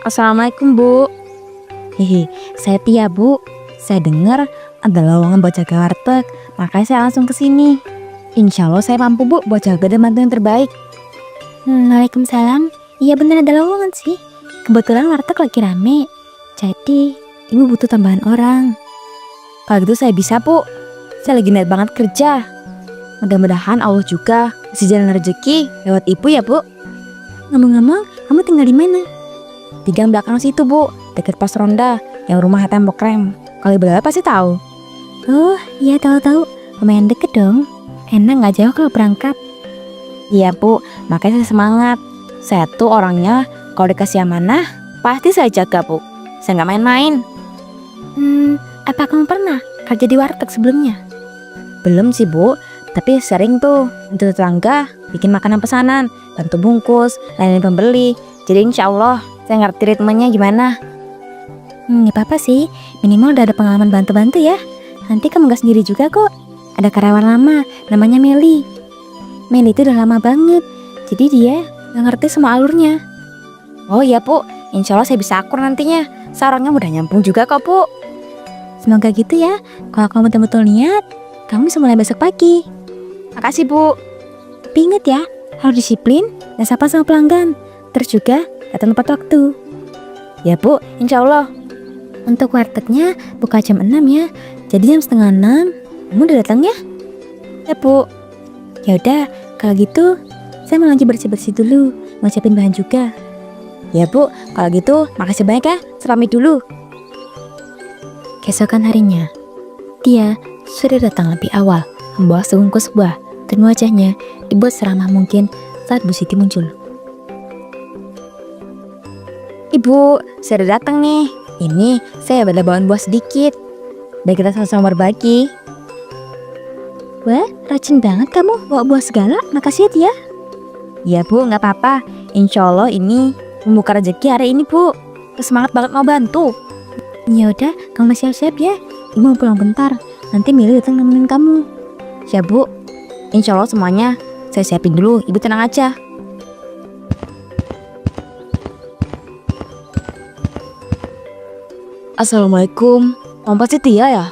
Assalamualaikum Bu. Hehe, saya Tia Bu. Saya dengar ada lowongan buat jaga warteg, makanya saya langsung ke sini. Insya Allah saya mampu Bu buat jaga dan bantu yang terbaik. Waalaikumsalam. Iya bener ada lowongan sih. Kebetulan warteg lagi rame. Jadi ibu butuh tambahan orang. Kalau gitu saya bisa Bu. Saya lagi niat banget kerja. Mudah-mudahan Allah juga kasih jalan rezeki lewat ibu ya Bu. Ngomong-ngomong, kamu tinggal di mana? Di gang belakang situ Bu, dekat pos ronda yang rumahnya tembok krem. Kalau Ibu pasti tahu. Oh iya tahu-tahu. Lumayan deket dong. Enak nggak jauh kalau berangkat. Iya Bu, makanya saya semangat. Saya tuh orangnya kalau dikasih amanah pasti saya jaga Bu. Saya nggak main-main. Apa kamu pernah kerja di warteg sebelumnya? Belum sih Bu, tapi sering tuh untuk tetangga bikin makanan pesanan, bantu bungkus, layanin pembeli. Jadi insya Allah saya ngerti ritmenya gimana. Nggak apa-apa sih, minimal udah ada pengalaman bantu-bantu ya. Nanti kamu gak sendiri juga kok. Ada karyawan lama, namanya Meli. Meli itu udah lama banget, jadi dia gak ngerti semua alurnya. Oh iya Bu, insya Allah saya bisa akur nantinya. Sarangnya udah nyambung juga kok Bu. Semoga gitu ya. Kalau kamu betul-betul niat, kamu bisa mulai besok pagi. Makasih Bu. Tapi inget ya, harus disiplin dan sapa sama pelanggan. Terus juga datang tepat waktu. Ya Bu, insya Allah. Untuk wartegnya buka jam 6 ya. Jadi jam setengah 6 kamu udah datang ya? Ya Bu. Ya udah, kalau gitu saya mau lanjut bersih-bersih dulu, mau siapin bahan juga. Ya Bu, kalau gitu makasih banyak ya. Saya pamit dulu. Keesokan harinya, dia sudah datang lebih awal, membawa sebungkus buah dan wajahnya dibuat seramah mungkin saat Bu Siti muncul. Ibu, saya udah datang nih. Ini saya ada bawaan buah sedikit. Biar kita sama-sama berbagi. Wah, rajin banget kamu bawa buah segala. Makasih ya Tia. Ya Bu, gak apa-apa. Insya Allah ini membuka rezeki hari ini Bu. Semangat banget mau bantu. Ya udah, kamu siap-siap ya. Ibu mau pulang bentar. Nanti Mili datang nemenin kamu. Siap Bu. Insya Allah semuanya saya siapin dulu. Ibu tenang aja. Assalamualaikum. Pasti Tia ya?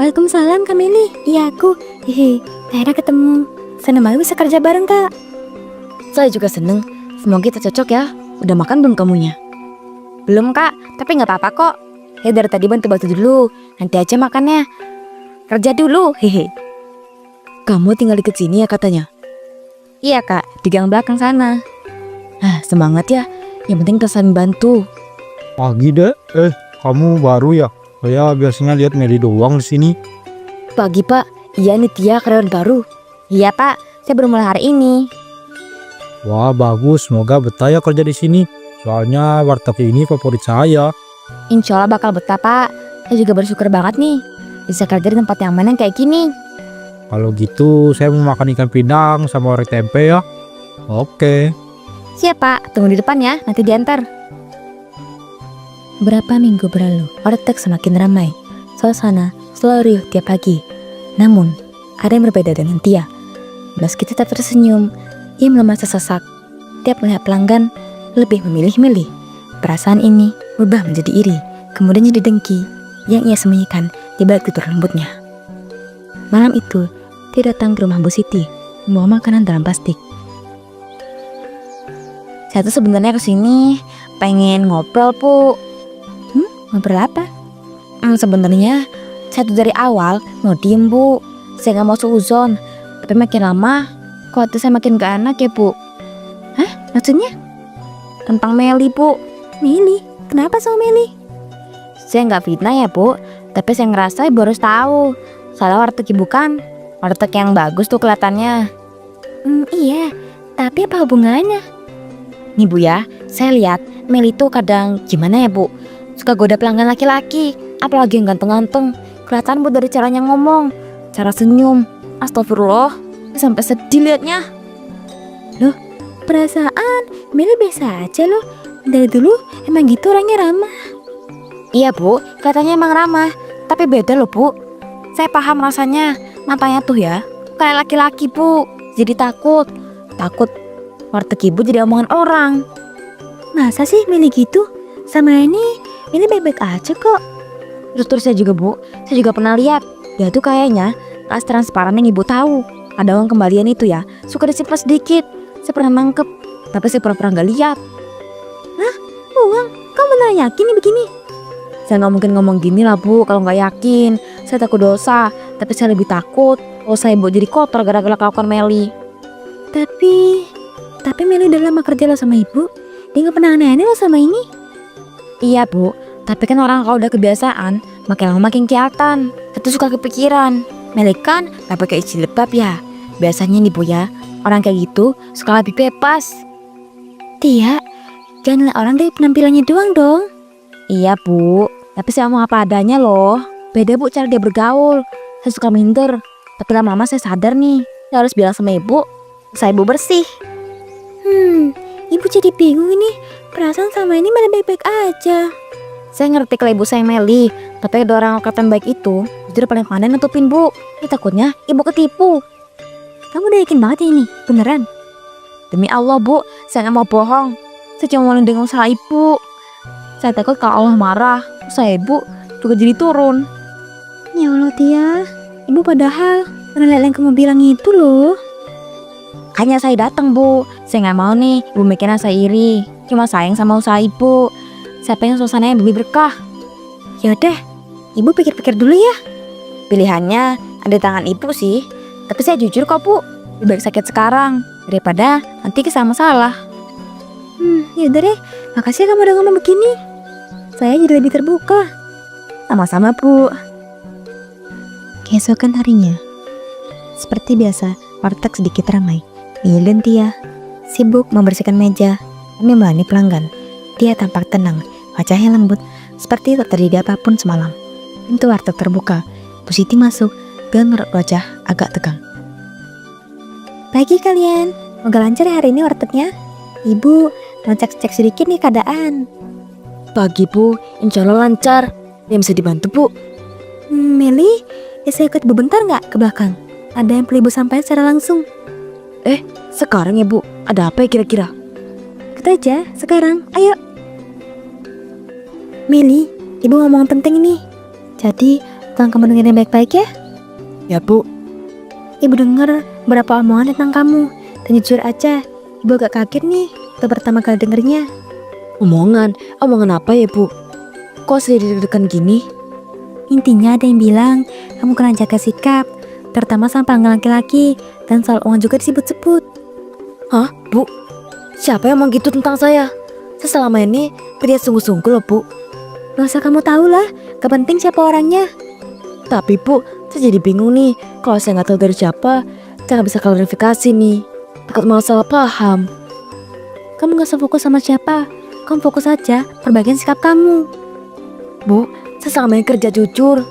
Waalaikumsalam Kak Meli. Iya aku. Hehe, akhirnya ketemu. Senang banget bisa kerja bareng Kak. Saya juga seneng. Semoga kita cocok ya. Udah makan belum kamunya? Belum Kak, tapi gak apa-apa kok. Ya dari tadi bantu-bantu dulu. Nanti aja makannya. Kerja dulu, hehe. Kamu tinggal deket sini ya katanya? Iya Kak, di gang belakang sana. Semangat ya. Yang penting kita saling bantu. Pagi deh, kamu baru ya? Saya biasanya lihat Meli doang di sini. Pagi Pak, iya nih Tia karyawan baru. Iya Pak, saya baru mulai hari ini. Wah bagus, semoga betah ya kerja di sini. Soalnya warteg ini favorit saya. Insya Allah bakal betah Pak. Saya juga bersyukur banget nih bisa kerja di tempat yang mana kayak gini. Kalau gitu saya mau makan ikan pindang sama orek tempe ya. Oke. Siap Pak, tunggu di depan ya, nanti diantar. Beberapa minggu berlalu, warteg semakin ramai. Suasana selalu riuh tiap pagi. Namun, ada yang berbeda dengan Tia. Meski tetap tersenyum, ia melemah sesesak. Tiap melihat pelanggan, lebih memilih-milih. Perasaan ini berubah menjadi iri, kemudian jadi dengki yang ia sembunyikan di balik tutur lembutnya. Malam itu, dia datang ke rumah Bu Siti, membawa makanan dalam plastik. Saya tuh sebenarnya kesini pengen ngobrol Bu. Ngobrol apa? Sebenarnya saya tuh dari awal mau diem Bu. Saya gak mau suuzon. Tapi makin lama kok hati saya makin gak enak ya Bu. Maksudnya? Tentang Meli Bu. Meli? Kenapa sama Meli? Saya gak fitnah ya Bu, tapi saya ngerasa ibu harus tahu. Soalnya warteg ibu kan warteg yang bagus tuh kelihatannya. Iya, tapi apa hubungannya? Nih Bu ya, saya lihat Meli tuh kadang gimana ya Bu, suka goda pelanggan laki-laki, apalagi yang ganteng-ganteng. Kelihatan Bu dari caranya ngomong, cara senyum. Astagfirullah, sampai sedih liatnya. Loh, perasaan Meli biasa aja loh. Dari dulu emang gitu orangnya ramah. Iya Bu, kelihatannya emang ramah, tapi beda loh Bu. Saya paham rasanya, matanya tuh ya kayak laki-laki Bu. Jadi takut warteg ibu jadi omongan orang. Masa sih Meli gitu? Sama ini Meli baik-baik aja kok. Terus saya juga bu, saya juga pernah lihat. Dia tuh kayaknya tas transparan yang ibu tahu. Ada uang kembalian itu ya, suka disimpan sedikit. Saya pernah nangkep, tapi saya pernah nggak lihat. Uang? Kamu beneran yakin nih begini? Saya nggak mungkin ngomong gini lah bu, kalau nggak yakin. Saya takut dosa, tapi saya lebih takut kalau saya ibu jadi kotor gara-gara kelakuan Meli. Tapi Meli udah lama kerja loh sama ibu. Dia nggak pernah aneh-aneh loh sama ini. Iya bu, tapi kan orang kalau udah kebiasaan, makin lama makin kelihatan. Saya tuh suka kepikiran, Meli kan gak pakai jilbab ya. Biasanya nih bu ya, orang kayak gitu suka lebih bebas. Tia, jangan lihat orang dari penampilannya doang dong. Iya bu, tapi saya mau apa adanya loh. Beda bu cara dia bergaul. Saya suka minder, tapi lama-lama saya sadar nih, saya harus bilang sama ibu, saya ibu bersih. Ibu jadi bingung ini. Perasaan sama ini malah baik-baik aja. Saya ngerti kalau ibu saya Meli, tapi ada orang kelihatan baik itu, jujur paling pandai nutupin bu. Ya, takutnya ibu ketipu. Kamu udah yakin banget ini? Beneran? Demi Allah bu, saya nggak mau bohong. Saya cuma mau dengar salah ibu. Saya takut kalau Allah marah, saya ibu juga jadi turun. Ya Allah Tia, ibu padahal pernah lihat yang kamu bilang itu loh. Kayaknya saya datang bu. Saya nggak mau nih ibu mikirnya saya iri. Cuma sayang sama usaha ibu. Saya pengen suasananya lebih berkah. Yaudah, ibu pikir-pikir dulu ya. Pilihannya ada di tangan ibu sih. Tapi saya jujur kok bu, lebih baik sakit sekarang daripada nanti kesal masalah. Yaudah deh, makasih kamu udah ngomong begini. Saya jadi lebih terbuka. Sama-sama bu. Keesokan harinya, seperti biasa, warteg sedikit ramai. Mili dan Tia sibuk membersihkan meja demi melayani pelanggan. Tia tampak tenang, wajahnya lembut, seperti tak terjadi apapun semalam. Pintu warteg terbuka, Bu Siti masuk dengan merawat wajah agak tegang. Pagi kalian, semoga lancar ya hari ini wartegnya. Ibu, mau cek-cek sedikit nih keadaan. Pagi bu, insya Allah lancar. Dia bisa dibantu bu. Meli, saya ikut ibu bentar nggak ke belakang? Ada yang perlu ibu sampaikan secara langsung. Sekarang ya bu, ada apa ya kira-kira? Ikut aja, sekarang, ayo. Meli, ibu ngomong penting nih. Jadi, tolong kamu dengerin baik-baik ya. Ya bu. Ibu dengar beberapa omongan tentang kamu. Dan jujur aja, ibu agak kaget nih untuk pertama kali dengernya. Omongan apa ya bu? Kok sedih deg-degan gini? Intinya ada yang bilang kamu kurang jaga sikap, terutama sama pelanggan laki-laki, dan soal uang juga disebut-sebut. Hah bu? Siapa yang ngomong gitu tentang saya? Saya selama ini berniat sungguh-sungguh loh bu. Gak usah kamu tahu lah, gak penting siapa orangnya. Tapi bu, saya jadi bingung nih. Kalau saya nggak tahu dari siapa, saya nggak bisa klarifikasi nih. Takut malah salah paham. Kamu gak usah fokus sama siapa, kamu fokus aja perbaikin sikap kamu. Bu, saya selama ini kerja jujur,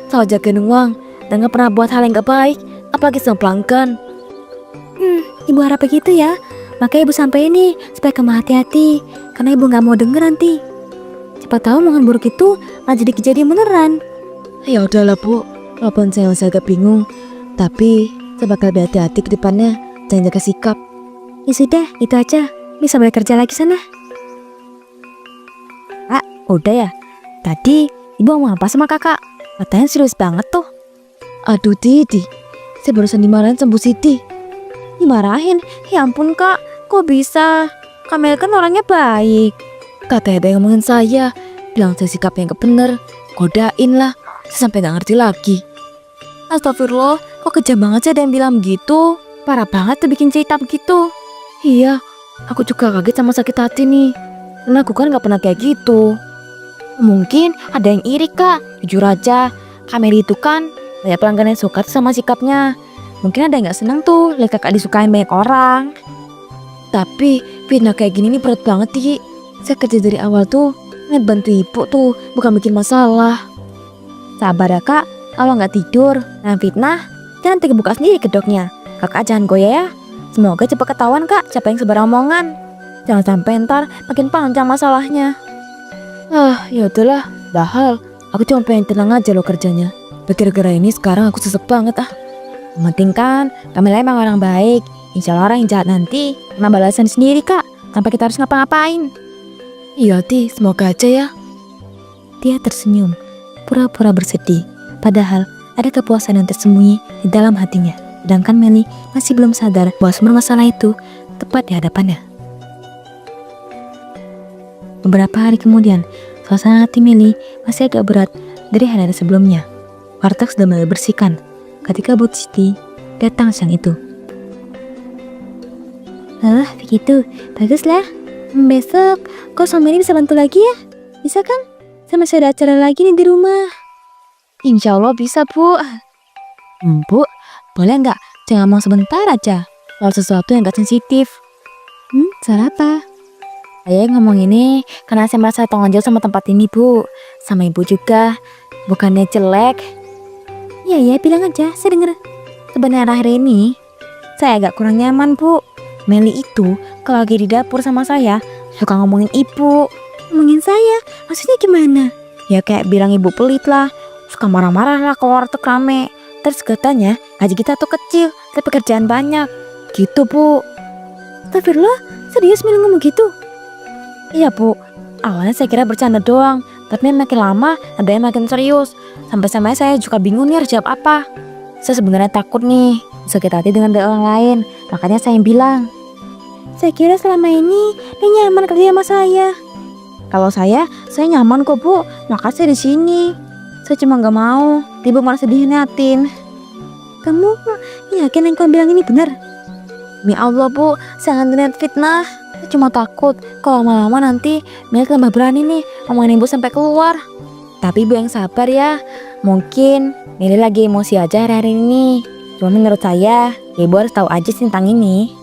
selalu jagain uang, dan gak pernah buat hal yang gak baik, apalagi sama pelanggan. Ibu harap begitu ya. Makanya ibu sampai ini supaya kamu hati-hati, karena ibu gak mau denger nanti. Siapa tahu omongan buruk itu malah jadi kejadian beneran. Ya udahlah bu, walaupun saya masih agak bingung, tapi saya bakal berhati-hati ke depannya, jangan jaga sikap. Ya sudah, itu aja. Bisa balik kerja lagi sana. Udah ya, tadi ibu ngomong apa sama kakak? Katanya serius banget tuh. Aduh Didi, saya barusan dimarahin sama Bu Siti. Dimarahin? Ya ampun kak, kok bisa? Kamel kan orangnya baik. Katanya ada yang ngomongin saya, bilang saya sikapnya gak bener, godain lah. Saya sampai gak ngerti lagi. Astagfirullah, kok kejam banget sih ada yang bilang begitu. Parah banget tuh bikin cerita begitu. Iya, aku juga kaget sama sakit hati nih. Karena aku kan gak pernah kayak gitu. Mungkin ada yang iri kak, jujur aja. Kameli itu kan banyak pelanggan yang suka sama sikapnya. Mungkin ada yang gak senang tuh lihat kakak disukain banyak orang. Tapi fitnah kayak gini nih berat banget Ti. Saya kerja dari awal tuh ngeliat bantu ibu tuh, bukan bikin masalah. Sabar ya kak, kalau gak tidur nah fitnah, jangan terbuka sendiri kedoknya. Kakak jangan goyah ya. Semoga cepat ketahuan kak siapa yang sebar omongan. Jangan sampai ntar makin panjang masalahnya. Ya udahlah, dahal. Aku cuma pengen tenang aja loh kerjanya. Gara-gara ini sekarang aku sesek banget Yang penting kan, Kamila emang orang baik. Insya Allah orang yang jahat nanti kena balasan sendiri kak, tanpa kita harus ngapa-ngapain. Iya Ti, semoga aja ya. Tia tersenyum, pura-pura bersedih. Padahal ada kepuasan yang tersembunyi di dalam hatinya. Sedangkan Meli masih belum sadar bahwa semua masalah itu tepat di hadapannya. Beberapa hari kemudian, suasana hati Meli masih agak berat dari hari-hari sebelumnya. Warteg sudah mulai bersihkan ketika Bu Siti datang siang itu. Oh, begitu. Baguslah. Besok kau sama Meli bisa bantu lagi ya? Bisa kan? Saya masih ada acara lagi nih di rumah. Insya Allah bisa Bu. Bu, boleh nggak saya ngomong sebentar aja soal sesuatu yang gak sensitif? Soal apa? Saya ngomong ini karena saya merasa tanggung jawab sama tempat ini Bu. Sama Ibu juga. Bukannya jelek. Iya, bilang aja, saya denger. Sebenarnya akhir ini saya agak kurang nyaman Bu. Meli itu kalau lagi di dapur sama saya suka ngomongin Ibu. Ngomongin saya? Maksudnya gimana? Ya kayak bilang Ibu pelit lah. Suka marah-marah lah kalau warteg rame. Terus katanya gaji kita tuh kecil tapi kerjaan banyak. Gitu Bu. Astagfirullah, serius Meli ngomong gitu? Iya Bu, awalnya saya kira bercanda doang, tapi makin lama ada yang makin serius. Sampai-sampai saya juga bingung nih harus jawab apa. Saya sebenarnya takut nih sakit hati dengan orang lain, makanya saya bilang. Saya kira selama ini dia nyaman kerja sama saya. Kalau saya nyaman kok Bu, makasih di sini. Saya cuma nggak mau Ibu malah sedih niatin. Kamu yakin yang kau bilang ini benar? Demi Allah Bu, saya nggak niat fitnah. Saya cuma takut kalau lama-lama nanti Meli tambah berani nih ngomongin Ibu sampai keluar. Tapi Ibu yang sabar ya. Mungkin Meli lagi emosi aja hari-hari ini. Cuma menurut saya Ibu harus tahu aja tentang ini.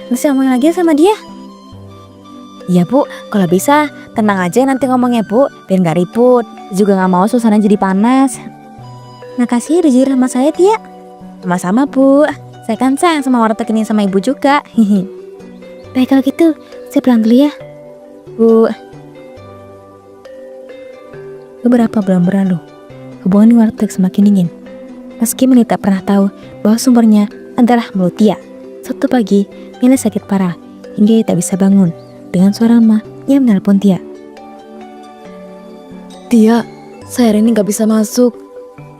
Nggak usah ngomongin lagi sama dia. Iya Bu, kalau bisa tenang aja nanti ngomongnya Bu, biar nggak ribut. Saya juga nggak mau suasana jadi panas. Makasih udah jujur sama saya, Tia. Sama-sama Bu. Saya kan sayang sama warteg ini sama Ibu juga. Baik kalau gitu, saya pulang dulu ya. Bu, Beberapa bulan berlalu, hubungan di warteg semakin dingin. Meski Meli tak pernah tahu bahwa sumbernya adalah mulut Tia. Suatu pagi, Meli sakit parah hingga ia tak bisa bangun. Dengan suara lemah, ia menelpon Tia. Tia, saya hari ini nggak bisa masuk.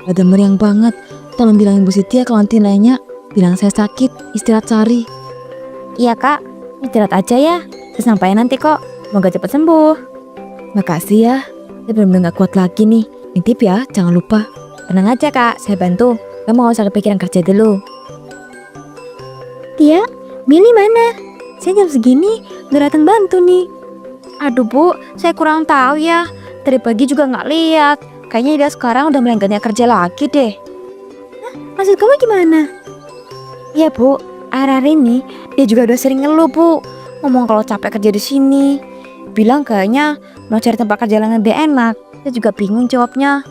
Ada meriang banget. Tolong bilangin Bu Siti ya kalau nanti nanya. Bilang saya sakit, istirahat sehari. Iya Kak, istirahat aja ya. Saya sampai nanti kok. Semoga cepat sembuh. Makasih ya. Saya benar-benar gak kuat lagi nih. Nitip ya, jangan lupa. Tenang aja Kak, saya bantu. Kamu gak usah kepikiran kerja dulu. Tia, Meli mana? Saya jam segini udah datang bantu nih. Aduh Bu, saya kurang tahu ya. Tadi pagi juga gak lihat. Kayaknya dia sekarang udah mulai gak niat kerja lagi deh. Maksud kamu gimana? Iya Bu, akhir-akhir ini dia juga udah sering ngeluh Bu. Ngomong kalau capek kerja di sini. Bilang kayaknya mau cari tempat kerja yang lebih enak. Saya juga bingung jawabnya.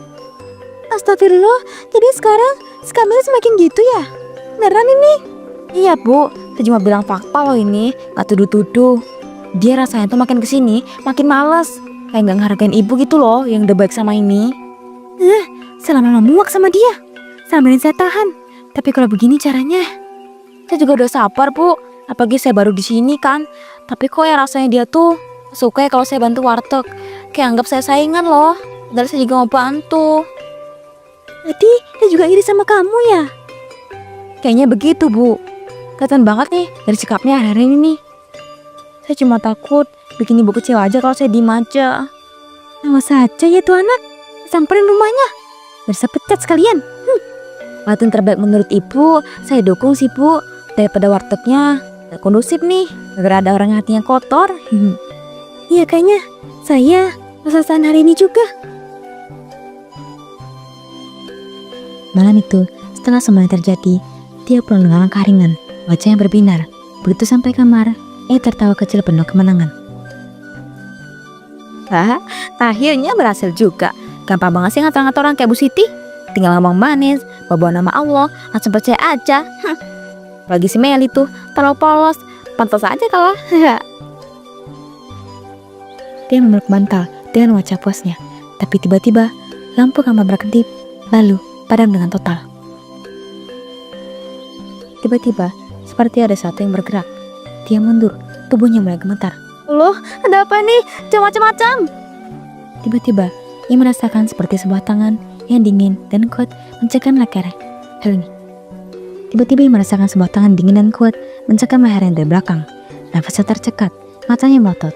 Astagfirullah, jadi sekarang si Kamila semakin gitu ya? Beneran ini? Iya Bu, saya cuma bilang fakta loh ini, gak tuduh-tuduh. Dia rasanya tuh makin kesini makin males. Kayak gak ngehargain Ibu gitu loh yang udah baik sama ini. Selama muak sama dia. Sambilin saya tahan. Tapi kalau begini caranya, saya juga udah sabar Bu. Apalagi saya baru di sini kan. Tapi kok ya rasanya dia tuh suka ya kalau saya bantu warteg. Kayak anggap saya saingan loh. Padahal saya juga mau bantu. jadi dia juga iri sama kamu ya? Kayaknya begitu Bu. Kelihatan banget nih dari sikapnya hari ini nih. Saya cuma takut bikin Ibu kecewa aja kalau saya diem aja. Awas saja ya tuh anak. Samperin rumahnya. Bisa pecat sekalian. Latihan terbaik menurut Ibu, saya dukung sih Bu. Daripada wartegnya gak kondusif nih, gara ada orang yang hatinya kotor. Iya kayaknya saya rasakan hari ini juga. Malam itu, setelah semuanya terjadi, dia pulang dengan langkah ringan, wajah yang berbinar. Begitu sampai kamar, ia tertawa kecil penuh kemenangan. Akhirnya berhasil juga. Gampang banget sih ngatur-ngatur orang kayak Bu Siti. Tinggal ngomong manis, bawa nama Allah, langsung percaya aja. Apalagi si Meli tuh terlalu polos, pantas aja kalah. Dia memeluk bantal dengan wajah puasnya. Tapi tiba-tiba lampu kamar berkedip, lalu padam dengan total. Tiba-tiba seperti ada sesuatu yang bergerak. Dia mundur, tubuhnya mulai gemetar. Loh, ada apa nih? Jangan macam-macam. Tiba-tiba, ia merasakan seperti sebuah tangan yang dingin dan kuat mencekam leher Helmi. Tiba-tiba ia merasakan sebuah tangan dingin dan kuat mencekam lehernya dari belakang. Nafasnya tercekat, matanya melotot.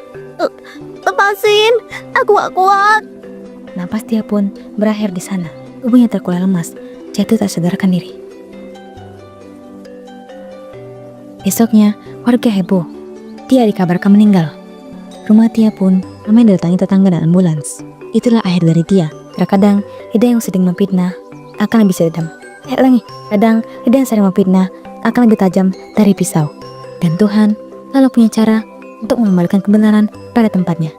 Lepasin, aku gak kuat. Napas dia pun berakhir di sana. Tubuhnya terkulai lemas, jatuh tak sadarkan diri. Besoknya, warga heboh. Tia dikabarkan meninggal. Rumah Tia pun ramai didatangi tetangga dan ambulans. Itulah akhir dari Tia. Terkadang, lidah yang sedang memfitnah akan lebih sedam. Kadang, lidah yang sedang memfitnah akan lebih tajam dari pisau. Dan Tuhan lalu punya cara untuk mengembalikan kebenaran pada tempatnya.